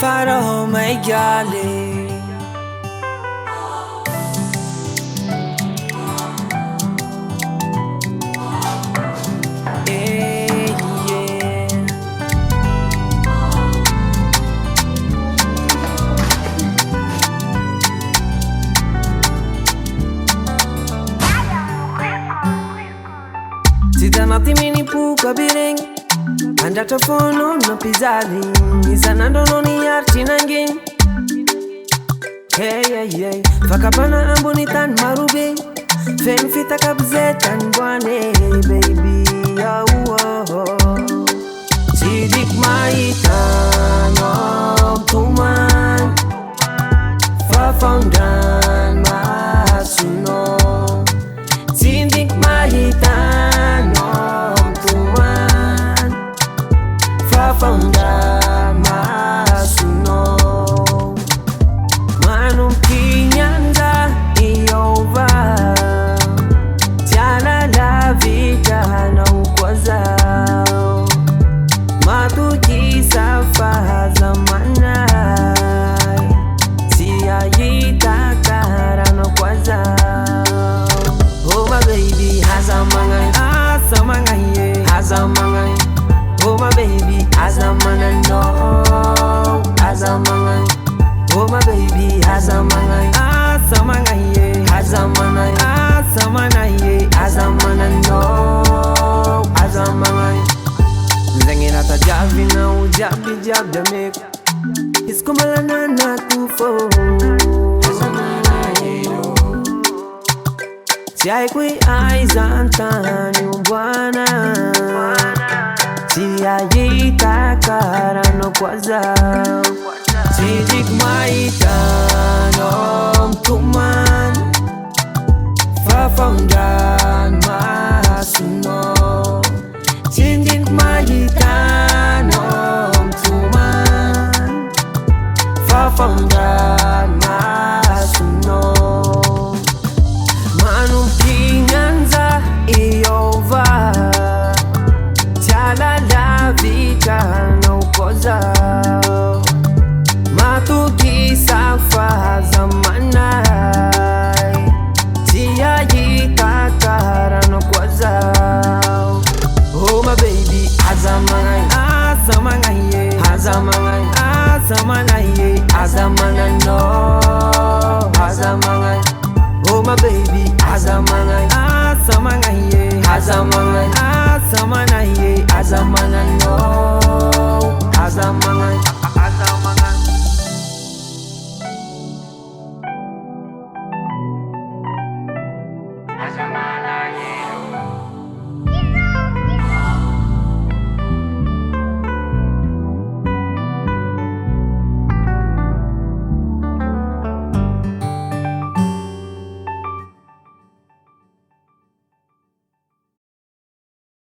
Faro my galley. Sida nati mini puka bireng Andata fono no pizali Isanando no ni archi nangin Hey hey hey Fakapana ambonitan marube Fen fita kabzetan bwane baby oh oh Sidik maitan om tuman Fafondan masuno Sidik maitan Fafonda masuno Manum kinyanza iova Tiana la vita na ukwaza Matuki safa zamana Sia yita karano kwaza Oh my baby hazamangai Asamangai yeah hazamangai Oh my baby, azamana no, azamana. Oh my baby, azamana, azamana ye, azamana, azamana ye, azamana no, azamana. Zengina ta jabi na jabi jabi mek. Iskumalana na tufo. Azamana ye no. Siai kui aizantani ubwana. Tia yita karano kwaza Sidik maitan om tuman Fafondan masuno Sidik maitan om tuman Fafondan masuno Manum kinganza iova la vita no koza Matuki safa zamana Tia yita karano kwaza Oh my baby azamangai azamangai yeah azamangai azamangai yeah azamana no azamangai Oh my baby azamangai azamangai yeah azamangai azamangai yeah azamana no